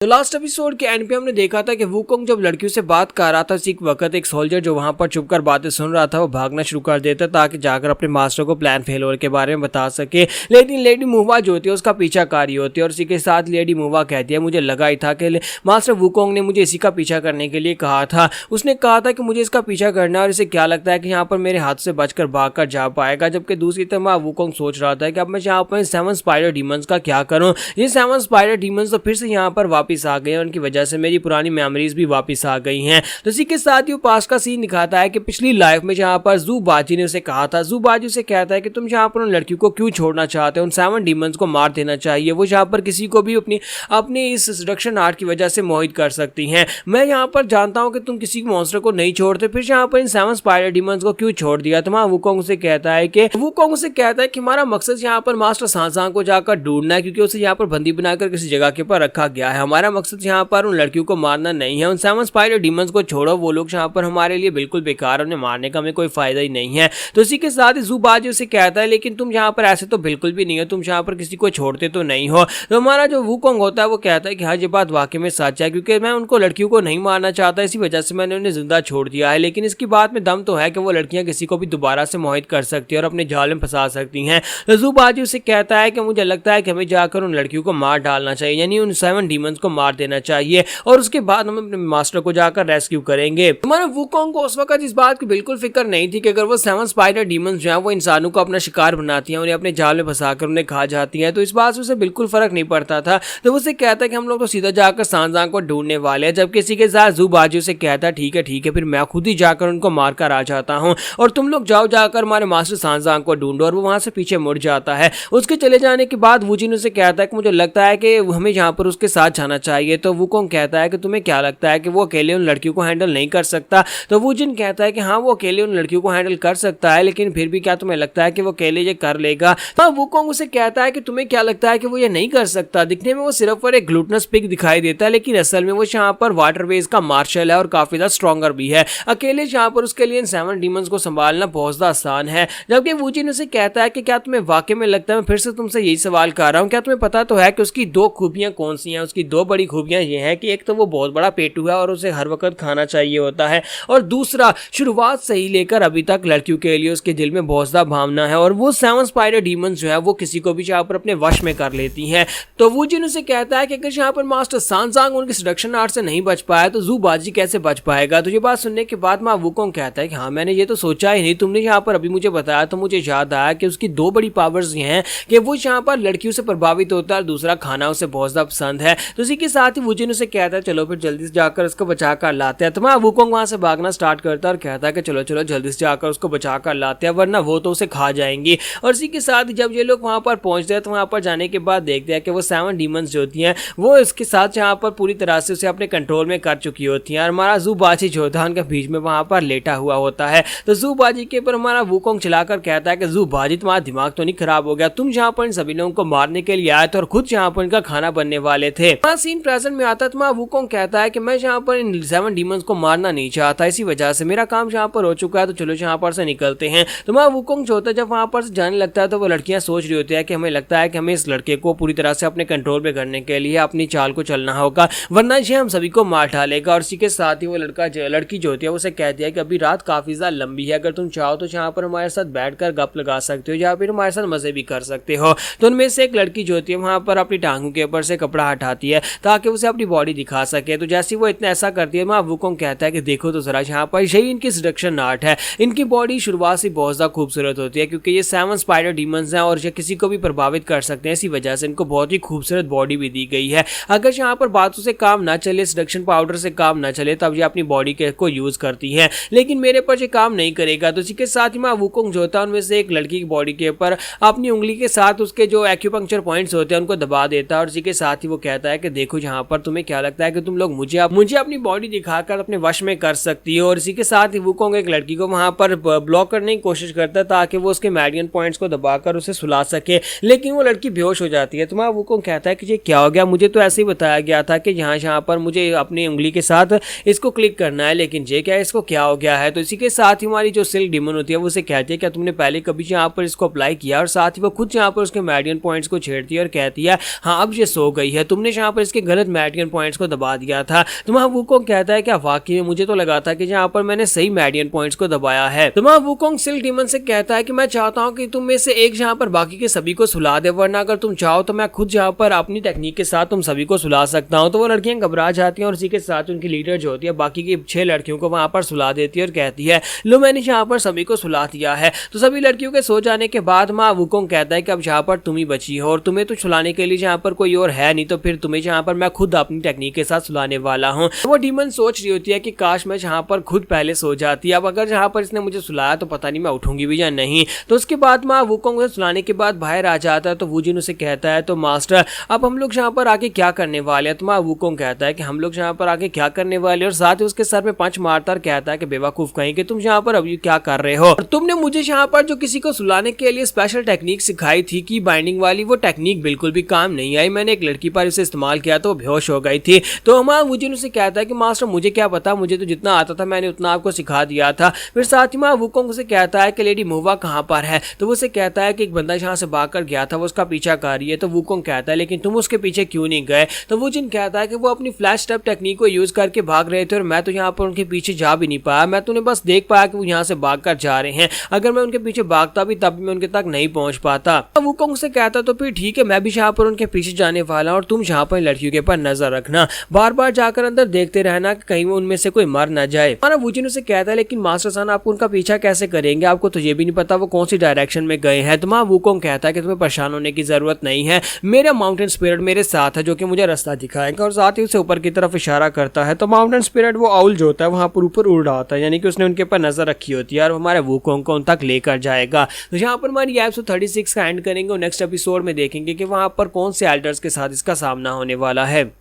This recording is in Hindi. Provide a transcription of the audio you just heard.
तो लास्ट एपिसोड के एंड पे हमने देखा था कि वुकोंग जब लड़कियों से बात कर रहा था, उसी वक्त एक सोल्जर जो वहां पर छुपकर बातें सुन रहा था वो भागना शुरू कर देता ताकि जाकर अपने मास्टर को प्लान फेल के बारे में बता सके। लेकिन लेडी मुवा जो होती है उसका पीछा कर रही होती है और इसी के साथ लेडी मुवा कहती है मुझे लगा ही था कि मास्टर वुकोंग ने मुझे इसी का पीछा करने के लिए कहा था। उसने कहा था कि मुझे इसका पीछा करना है और इसे क्या लगता है कि यहाँ पर मेरे हाथ से बचकर भागकर जा पाएगा। जबकि दूसरी तरफ वुकोंग सोच रहा था कि अब मैं यहाँ पर 7 स्पाइडर डीमंस का क्या करूँ। ये 7 स्पाइडर डीमंस तो फिर से यहाँ पर वापिस आ गए हैं, उनकी वजह से मेरी पुरानी मेमोरीज भी वापस आ गई हैं। तो इसी के साथ ही वो पास का सीन दिखाता है कि पिछली लाइफ में जहाँ पर जू बाजी ने उसे कहा था, जू बाजी उसे कहता है कि तुम यहाँ पर उन लड़कियों को क्यों छोड़ना चाहते हो, उन 7 डीमंस को मार देना चाहिए। वो यहाँ पर किसी को भी अपनी इस सेडक्शन आर्ट की वजह से मोहित कर सकती हैं। मैं यहाँ पर जानता हूँ कि तुम किसी मॉन्स्टर को नहीं छोड़ते, फिर यहाँ पर इन 7 स्पाइडर डीमंस को क्यों छोड़ दिया। तो वुकोंग से कहता है कि हमारा मकसद यहाँ पर मास्टर सांसांग को जाकर ढूंढना है, क्योंकि उसे यहाँ पर बंदी बनाकर किसी जगह के ऊपर रखा गया है। हमारा मकसद यहाँ पर उन लड़कियों को मारना नहीं है। उन 7 स्पाइडर डीमंस को छोड़ो, वो लोग यहाँ पर हमारे लिए बिल्कुल बेकार, उन्हें मारने का हमें कोई फायदा ही नहीं है। तो इसी के साथ ही जू बाजी उसे कहता है लेकिन तुम यहाँ पर ऐसे तो बिल्कुल भी नहीं हो, तुम यहाँ पर किसी को छोड़ते तो नहीं हो। तो हमारा जो वुकोंग होता है वो कहता है कि हाँ ये बात वाकई में सच है, क्योंकि मैं उनको लड़कियों को नहीं मारना चाहता, इसी वजह से मैंने उन्हें जिंदा छोड़ दिया है। लेकिन इसकी बात में दम तो है कि वो लड़कियां किसी को भी दोबारा से मोहित कर सकती है और अपने जाल में फंसा सकती हैं। तो जू बाजी उसे कहता है कि मुझे लगता है कि हमें जाकर उन लड़कियों को मार डालना चाहिए, यानी उन 7 डीमंस को मार देना चाहिए और उसके बाद हम अपने मास्टर को जाकर रेस्क्यू करेंगे। हमारे वुकोंग को उस वक्त इस बात की बिल्कुल फिक्र नहीं थी कि अगर वो 7 स्पाइडर डीमंस जो है वो इंसानों को अपना शिकार बनाती हैं, उन्हें अपने जाल में फंसाकर उन्हें खा जाती हैं, तो इस बात से उसे बिल्कुल फर्क नहीं पड़ता था। तो उसे कहता है कि हम लोग तो सीधा जाकर सांसांग को ढूंढने वाले हैं। जबकि इसी के साथ जू बाजी से कहता है ठीक है फिर मैं खुद ही जाकर उनको मारकर आ जाता हूँ और तुम लोग जाकर हमारे मास्टर सांसांग को ढूंढो। और वो वहां से पीछे मुड़ जाता है। उसके चले जाने के बाद वुजिन उसे कहता है कि मुझे लगता है कि हमें यहाँ पर उसके साथ जाना चाहिए। तो वुकोंग कहता है कि तुम्हें क्या लगता है कि वो अकेले उन लड़कियों को हैंडल नहीं कर सकता। तो वुजिन कहता है कि हाँ वो अकेले उन लड़कियों को हैंडल कर सकता है, लेकिन फिर भी क्या तुम्हें लगता है कि वो अकेले ये कर लेगा। तो वुकोंग उसे कहता है कि तुम्हें क्या लगता है कि वो ये नहीं कर सकता। दिखने में वो सिर्फ और एक ग्लूटनस पिग दिखाई देता है, लेकिन असल में वो यहाँ पर वाटरवेज का मार्शल है और काफी ज्यादा स्ट्रॉन्गर भी है। अकेले यहाँ पर उसके लिए 7 डीमंस को संभालना बहुत ज्यादा आसान है। जबकि वुजिन उसे कहता है कि क्या तुम्हें वाकई में लगता है, मैं फिर से तुमसे यही सवाल कर रहा हूँ, क्या तुम्हें पता तो है कि उसकी 2 खूबियां कौन सी हैं। उसकी 2 बड़ी खूबियां ये हैं कि एक तो वो बहुत बड़ा पेटू है और उसे हर वक्त खाना चाहिए होता है, और दूसरा शुरुआत से ही लेकर अभी तक लड़कियों के लिए उसके दिल में बहुत ज्यादा भावना है और वो 7 स्पाइडर डीमंस जो है वो किसी को भी यहाँ पर अपने वश में कर लेती हैं। तो वुजिन उसे कहता है कि अगर यहाँ पर मास्टर सांसांग उनकी सेडक्शन आर्ट से नहीं बच पाया तो जू बाजी कैसे बच पाएगा। तो ये बात सुनने के बाद वुकोंग कहता है कि हाँ मैंने ये तो सोचा ही नहीं, तुमने यहाँ पर अभी मुझे बताया तो मुझे याद आया कि उसकी 2 बड़ी पावर्स ये हैं कि वो यहाँ पर लड़कियों से प्रभावित होता है और दूसरा खाना उसे बहुत ज्यादा पसंद है। तो इसी के साथ ही वुजिन उसे कहता है चलो फिर जल्दी से जाकर उसको बचा कर लाते हैं। तो वुकोंग वहां से भागना स्टार्ट करता है और कहता है कि चलो जल्दी से जाकर उसको बचा कर लाते हैं, वरना वो तो उसे खा जाएंगी। और इसी के साथ जब ये लोग वहां पर पहुंचते हैं तो वहां पर जाने के बाद देखते हैं कि वो 7 डीमंस जो होती हैं वो इसके साथ यहाँ पर पूरी तरह से उसे अपने कंट्रोल में कर चुकी होती हैं। और हमारा जू बाजी जो होता है उनके बीच में वहां पर लेटा हुआ होता है। तो जू बाजी के ऊपर हमारा वुकोंग चलाकर कहता है कि जू बाजी तुम्हारा दिमाग तो नहीं खराब हो गया, तुम यहाँ पर इन सभी लोगों को मारने के लिए आए थे और खुद यहाँ पर इनका खाना बनने वाले थे। सीन प्रेजेंट में आता है। वुकोंग कहता है कि मैं यहाँ पर इन 7 डीमंस को मारना नहीं चाहता, इसी वजह से मेरा काम यहाँ पर हो चुका है, तो चलो यहाँ पर से निकलते हैं। तो वुकोंग जो होता है जब वहां पर से जाने लगता है तो वो लड़कियां सोच रही होती है कि हमें लगता है कि हमें इस लड़के को पूरी तरह से अपने कंट्रोल में करने के लिए अपनी चाल को चलना होगा, वरना ये हम सभी को मार डालेगा। और इसी के साथ ही वो लड़की जो होती है उसे कहती है कि अभी रात काफी ज्यादा लंबी है, अगर तुम चाहो तो यहाँ पर हमारे साथ बैठकर गप लगा सकते हो या फिर हमारे साथ मजे भी कर सकते हो। तो उनमें से एक लड़की जो होती है वहां पर अपनी टांगों के ऊपर से कपड़ा हटाती है ताकि उसे अपनी बॉडी दिखा सके। तो जैसे वो इतना ऐसा करती है वुकोंग कहता है कि देखो तो जरा यहाँ पर यही इनकी सेडक्शन आर्ट है। इनकी बॉडी शुरुआत से बहुत ज्यादा खूबसूरत होती है क्योंकि ये 7 स्पाइडर डीमंस हैं और ये किसी को भी प्रभावित कर सकते हैं, इसी वजह से इनको बहुत ही खूबसूरत बॉडी भी दी गई है। अगर यहाँ पर बातों से काम ना चले, सेडक्शन पाउडर से काम ना चले, तब ये अपनी बॉडी को यूज करती है, लेकिन मेरे पर ये काम नहीं करेगा। तो इसी के साथ ही वुकोंग जो होता है उनमें से एक लड़की की बॉडी के ऊपर अपनी उंगली के साथ उसके जो एक्यूपंक्चर पॉइंट्स होते हैं उनको दबा देता है और इसी के साथ ही वो कहता है कि देखो यहाँ पर तुम्हें क्या लगता है कि तुम लोग मुझे अपनी बॉडी दिखाकर अपने वश में कर सकती हो। और इसी के साथ ही वुकोंग एक लड़की को वहां पर ब्लॉक करने की कोशिश करता है ताकि वो उसके मेरिडियन पॉइंट्स को दबाकर उसे सुला सके, लेकिन वो लड़की बेहोश हो जाती है। तो वुकोंग कहता है कि ये क्या हो गया, मुझे तो ऐसे ही बताया गया था कि यहाँ पर मुझे अपनी उंगली के साथ इसको क्लिक करना है, लेकिन ये क्या है, इसको क्या हो गया है। तो इसी के साथ ही हमारी जो सिल्क डीमन होती है वो उसे कहती है क्या तुमने पहले कभी यहाँ पर इसको अप्लाई किया, और साथ ही वो खुद यहाँ पर उसके मेरिडियन पॉइंट्स को छेड़ती है और कहती है हाँ अब ये सो गई है, तुमने यहाँ पर इसके गलत मेडियन पॉइंट्स को दबा दिया था। तो वहाँ वुकोंग कहता है कि वाकई में मुझे तो लगा था कि जहाँ पर मैंने सही मेडियन पॉइंट्स को दबाया है। तो वहाँ वुकोंग सिल्क डीमन से कहता है कि मैं चाहता हूँ कि तुम में से एक जहाँ पर बाकी के सभी को सुला दे, वरना अगर तुम चाहो तो मैं खुद जहाँ पर अपनी टेक्निक के साथ तुम सभी को सुला सकता हूँ। तो वो लड़कियां घबरा जाती हैं और उसी के साथ उनकी लीडर जो होती है बाकी की 6 लड़कियों को वहां पर सुला देती है और कहती है लो मैंने यहाँ पर सभी को सुला दिया है। तो सभी लड़कियों के सो जाने के बाद माँ वुकोंग कहता है कि अब जहाँ पर तुम ही बची हो और तुम्हें तो सुलाने के लिए जहाँ पर कोई और है नहीं, तो फिर तुम्हें जहाँ पर मैं खुद अपनी टेक्निक के साथ सुलाने वाला हूँ। वो डीमन सोच रही होती है कि काश मैं जहाँ पर खुद पहले सो जाती, अब अगर जहाँ पर इसने मुझे सुलाया तो पता नहीं मैं उठूंगी भी या नहीं। तो उसके बाद माँ वुकोंग सुलाने के बाद बाहर आ जाता है। तो वूजिन उसे कहता है तो मास्टर अब हम लोग यहाँ पर आगे क्या करने वाले हैं। तो माँ वुकोंग कहता है कि हम लोग यहाँ पर आगे क्या करने वाले, और साथ ही उसके सर पे पंच मारता कहता है कि बेवकूफ कहीं कि तुम यहाँ पर अभी क्या कर रहे हो, और तुमने मुझे यहाँ पर जो किसी को सुलाने के लिए स्पेशल टेक्निक सिखाई थी की बाइंडिंग वाली, वो टेक्निक बिल्कुल भी काम नहीं आई। मैंने एक लड़की पर इसे इस्तेमाल किया तो वो बेहोश हो गई थी। तो हमारा वुजिन उसे कहता है कि मास्टर मुझे क्या पता, मुझे तो जितना आता था मैंने उतना आपको सिखा दिया था। फिर साथ ही माँ वुकोंग उसे कहता है कि लेडी मुवा कहाँ पर है। तो वो उसे कहता है कि एक बंदा यहाँ से भाग कर गया था, वो उसका पीछा कर रही है। तो वुकोंग कहता है लेकिन तुम उसके पीछे क्यों नहीं गए। तो वुजिन कहता है कि वो अपनी फ्लैश स्टेप टेक्निक को यूज करके भाग रहे थे और मैं तो यहाँ पर उनके पीछे जा भी नहीं पाया, मैं तो उन्हें बस देख पाया कि वो यहाँ से भाग कर जा रहे हैं। अगर मैं उनके पीछे भागता भी तब भी मैं उनके तक नहीं पहुंच पाता। वुकोंग से कहता तो फिर ठीक है, मैं भी यहाँ पर उनके पीछे जाने वाला और तुम यहाँ पर लड़कियों के पर नजर रखना, बार बार जाकर अंदर देखते रहना कि कहीं उनमें से कोई मर न जाए। हमारा वुजिन उसे कहता है लेकिन मास्टर सन आप उनका पीछा कैसे करेंगे, आपको तो ये भी नहीं पता वो कौन सी डायरेक्शन में गए हैं। तो वहाँ वुकोंग कहता है कि तुम्हें परेशान होने की जरूरत नहीं है, मेरा माउंटेन स्पिरिट मेरे साथ है जो कि मुझे रास्ता दिखाएगा, और साथ ही उसे ऊपर की तरफ इशारा करता है। तो माउंटेन स्पिरिट वो आउल जो होता है वहां पर ऊपर उड़ रहा होता है, यानी कि उसने उनके ऊपर नजर रखी होती है और हमारे वुकोंग को उन तक लेकर जाएगा। तो यहाँ पर हमारी एपिसोड 36 का एंड करेंगे और नेक्स्ट एपिसोड में देखेंगे कि वहां पर कौन से एल्डर्स के साथ इसका सामना होने वाला है।